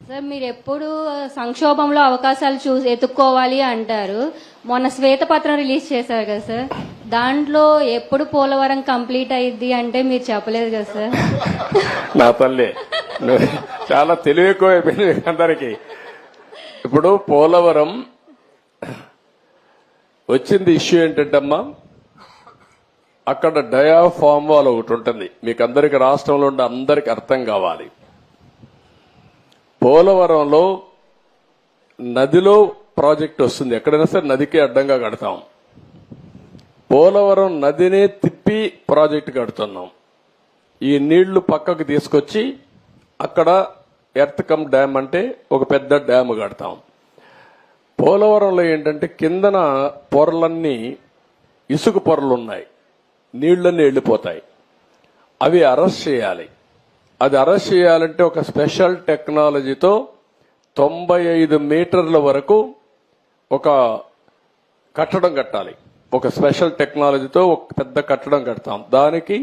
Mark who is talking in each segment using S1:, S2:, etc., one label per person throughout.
S1: Sir మీరు ఎప్పుడు సంక్షోభంలో అవకాశాలు ఎత్తుక్కోవాలి అంటారు. మొన్న శ్వేతపత్రం రిలీజ్ చేశారు కదా సార్, దాంట్లో ఎప్పుడు పోలవరం కంప్లీట్ అయ్యిద్ది అంటే మీరు చెప్పలేదు కదా సార్.
S2: నా తల్లి చాలా తెలివి ఎక్కువ అయిపోయింది అందరికి. ఇప్పుడు పోలవరం వచ్చింది ఇష్యూ ఏంటంటమ్మా, అక్కడ డయాఫామ్ వాల్ ఒకటి ఉంటుంది, మీకు అందరికి రాష్ట్రంలో ఉండే అందరికి అర్థం కావాలి. పోలవరంలో నదిలో ప్రాజెక్ట్ వస్తుంది, ఎక్కడైనా సరే నదికి అడ్డంగా కడతాం. పోలవరం నదినే తిప్పి ప్రాజెక్టు కడుతున్నాం. ఈ నీళ్లు పక్కకు తీసుకొచ్చి అక్కడ ఎర్త్ కమ్ డ్యామ్ అంటే ఒక పెద్ద డ్యామ్ కడతాం. పోలవరంలో ఏంటంటే కిందన పొరలన్నీ ఇసుక పొరలున్నాయి, నీళ్లన్నీ వెళ్లిపోతాయి. అవి అరెస్ట్ చేయాలి. అది అరెస్ట్ చేయాలంటే ఒక స్పెషల్ టెక్నాలజీతో 95 మీటర్ల వరకు ఒక కట్టడం కట్టాలి. ఒక స్పెషల్ టెక్నాలజీతో ఒక పెద్ద కట్టడం కడతాం. దానికి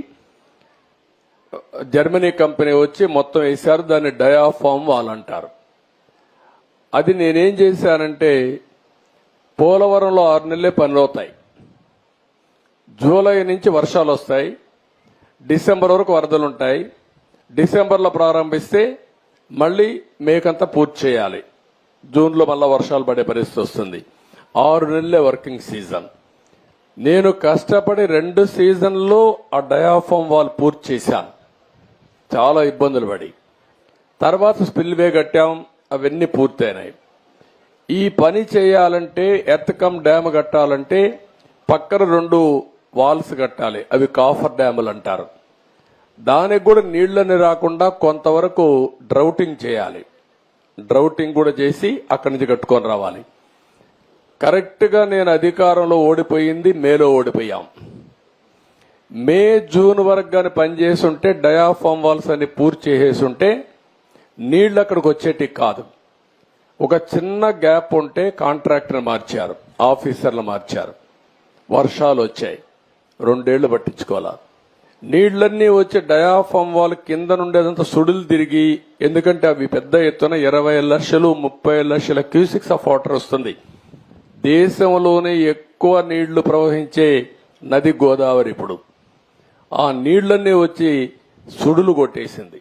S2: జర్మనీ కంపెనీ వచ్చి మొత్తం వేశారు, దాన్ని డయాఫామ్ వాల్ అంటారు. అది నేనేం చేశానంటే పోలవరంలో 6 నెలలే పనులవుతాయి. జూలై నుంచి వర్షాలు వస్తాయి, డిసెంబర్ వరకు వరదలుంటాయి. డిసెంబర్లో ప్రారంభిస్తే మళ్లీ మేకంతా పూర్తి చేయాలి. జూన్లో మళ్ళా వర్షాలు పడే పరిస్థితి వస్తుంది. 6 నెలలే వర్కింగ్ సీజన్. నేను కష్టపడి 2 సీజన్లో ఆ డయాఫామ్ వాల్ పూర్తి చేశాను, చాలా ఇబ్బందులు పడి. తర్వాత స్పిల్వే కట్టాం, అవన్నీ పూర్తయినాయి. ఈ పని చేయాలంటే ఎర్త్ కమ్ డ్యామ్ కట్టాలంటే పక్కన 2 వాల్స్ కట్టాలి, అవి కాఫర్ డ్యాములు అంటారు. దానికి కూడా నీళ్లని రాకుండా కొంతవరకు డ్రౌటింగ్ చేయాలి. డ్రౌటింగ్ కూడా చేసి అక్కడి నుంచి కట్టుకొని రావాలి. కరెక్ట్ గా నేను అధికారంలో ఓడిపోయింది మేలో ఓడిపోయాం. మే జూన్ వరకు గాని పనిచేస్తుంటే డయాఫామ్ వాల్స్ అన్ని పూర్తి చేసేస్తుంటే నీళ్లు అక్కడికి వచ్చేటి కాదు. ఒక చిన్న గ్యాప్ ఉంటే కాంట్రాక్టర్ మార్చారు, ఆఫీసర్లు మార్చారు, వర్షాలు వచ్చాయి, 2 ఏళ్లు పట్టించుకోవాలా. నీళ్లన్నీ వచ్చి డయాఫామ్ వాల్ కింద నుండేదంతా సుడులు తిరిగి, ఎందుకంటే అవి పెద్ద ఎత్తున 20 లక్షలు 30 లక్షల క్యూసిక్స్ ఆఫ్ వాటర్ వస్తుంది. దేశంలోనే ఎక్కువ నీళ్లు ప్రవహించే నది గోదావరి. ఇప్పుడు ఆ నీళ్లన్నీ వచ్చి సుడులు కొట్టేసింది,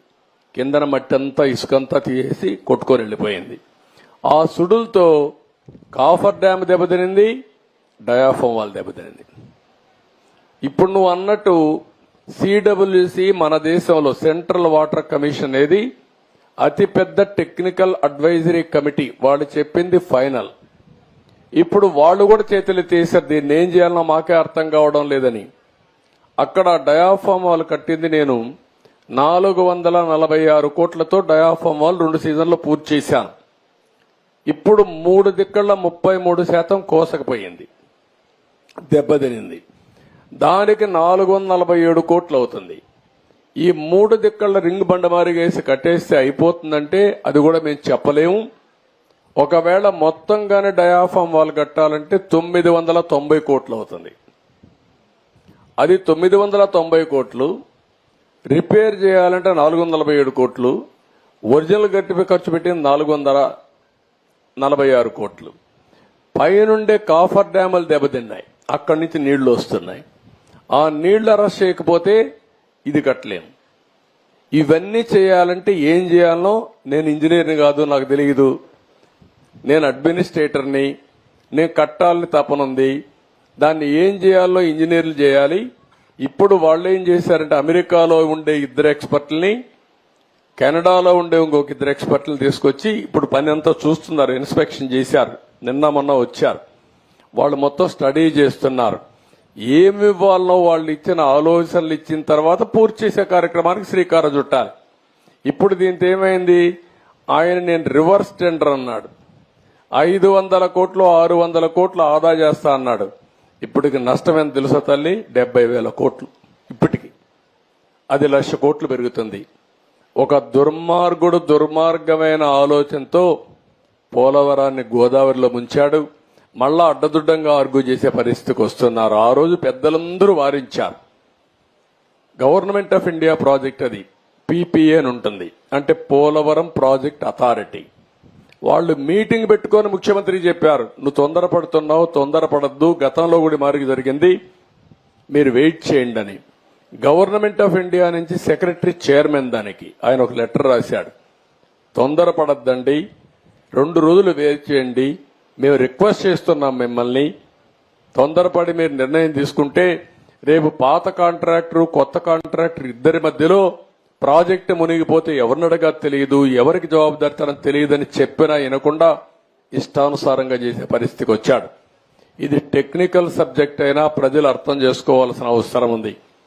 S2: కిందన మట్టి అంతా ఇసుకంతా తీసేసి కొట్టుకొని వెళ్ళిపోయింది. ఆ సుడులతో కాఫర్ డ్యామ్ దెబ్బతినింది, డయాఫామ్ వాల్ దెబ్బతినింది. ఇప్పుడు నువ్వు అన్నట్టు సిడబ్ల్యూసి మన దేశంలో సెంట్రల్ వాటర్ కమిషన్ అనేది అతిపెద్ద టెక్నికల్ అడ్వైజరీ కమిటీ, వాళ్ళు చెప్పింది ఫైనల్. ఇప్పుడు వాళ్ళు కూడా చేతులు తీశారు, దీన్ని ఏం చేయాలన్నా మాకే అర్థం కావడం లేదని. అక్కడ డయాఫామ్ వాల్ కట్టింది నేను 446 కోట్లతో డయాఫామ్ వాల్ 2 సీజన్లు పూర్తి చేశాను. ఇప్పుడు 3 దిక్కళ్ల 33% కోసకపోయింది, దెబ్బతినింది. దానికి 447 కోట్లు అవుతుంది. ఈ 3 దిక్కళ్ల రింగ్ బండమారిగేసి కట్టేస్తే అయిపోతుందంటే అది కూడా మేము చెప్పలేము. ఒకవేళ మొత్తంగానే డయాఫామ్ వాల్ కట్టాలంటే 990 కోట్లు అవుతుంది. అది 990 కోట్లు. రిపేర్ చేయాలంటే 447 కోట్లు. ఒరిజినల్ గట్టిపై ఖర్చు పెట్టింది 446 కోట్లు. పైనుండే కాఫర్ డ్యాములు దెబ్బతిన్నాయి, అక్కడి నుంచి నీళ్లు వస్తున్నాయి. ఆ నీళ్లు అరెస్ట్ చేయకపోతే ఇది కట్టలేము. ఇవన్నీ చేయాలంటే ఏం చేయాలనో, నేను ఇంజనీర్ని కాదు, నాకు తెలియదు. నేను అడ్మినిస్ట్రేటర్ని, నేను కట్టాలని తపనుంది. దాన్ని ఏం చేయాలో ఇంజనీర్లు చేయాలి. ఇప్పుడు వాళ్ళు ఏం చేశారంటే అమెరికాలో ఉండే 2 ఎక్స్పర్ట్లని, కెనడాలో ఉండే ఇంకొక 2 ఎక్స్పర్ట్లను తీసుకొచ్చి ఇప్పుడు పని అంతా చూస్తున్నారు. ఇన్స్పెక్షన్ చేశారు, నిన్న మొన్న వచ్చారు. వాళ్ళు మొత్తం స్టడీ చేస్తున్నారు. ఏమి ఇవ్వాలనో వాళ్ళు ఇచ్చిన ఆలోచనలు ఇచ్చిన తర్వాత పూర్తి చేసే కార్యక్రమానికి శ్రీకారం చుట్టాలి. ఇప్పుడు దీంతో ఏమైంది, ఆయన నేను రివర్స్ టెండర్ అన్నాడు. 500 కోట్లు 600 కోట్లు ఆదా చేస్తా అన్నాడు. ఇప్పటికి నష్టం ఎంత తెలుసా తల్లి, 70,000 కోట్లు. ఇప్పటికి అది 1,00,000 కోట్లు పెరుగుతుంది. ఒక దుర్మార్గమైన ఆలోచనతో పోలవరాన్ని గోదావరిలో ముంచాడు. మళ్ళా అడ్డదుడ్డంగా ఆర్గ్యూ చేసే పరిస్థితికి వస్తున్నారు. ఆ రోజు పెద్దలందరూ వారించారు. గవర్నమెంట్ ఆఫ్ ఇండియా ప్రాజెక్ట్, అది పీపీఏ అని ఉంటుంది, అంటే పోలవరం ప్రాజెక్ట్ అథారిటీ. వాళ్ళు మీటింగ్ పెట్టుకొని ముఖ్యమంత్రి చెప్పారు, నువ్వు తొందరపడుతున్నావు, తొందరపడద్దు, గతంలో కూడా మారికి జరిగింది, మీరు వెయిట్ చేయండి అని. గవర్నమెంట్ ఆఫ్ ఇండియా నుంచి సెక్రటరీ చైర్మన్ దానికి ఆయన ఒక లెటర్ రాశాడు, తొందరపడద్దండి, 2 రోజులు వెయిట్ చేయండి, మేము రిక్వెస్ట్ చేస్తున్నాం మిమ్మల్ని, తొందరపడి మీరు నిర్ణయం తీసుకుంటే రేపు పాత కాంట్రాక్టర్ కొత్త కాంట్రాక్టర్ ఇద్దరి మధ్యలో ప్రాజెక్టు మునిగిపోతే ఎవరిని అడగా తెలియదు, ఎవరికి జవాబుదారితనం తెలియదని చెప్పినా వినకుండా ఇష్టానుసారంగా చేసే పరిస్థితికి వచ్చాడు. ఇది టెక్నికల్ సబ్జెక్ట్ అయినా ప్రజలు అర్థం చేసుకోవాల్సిన అవసరం ఉంది.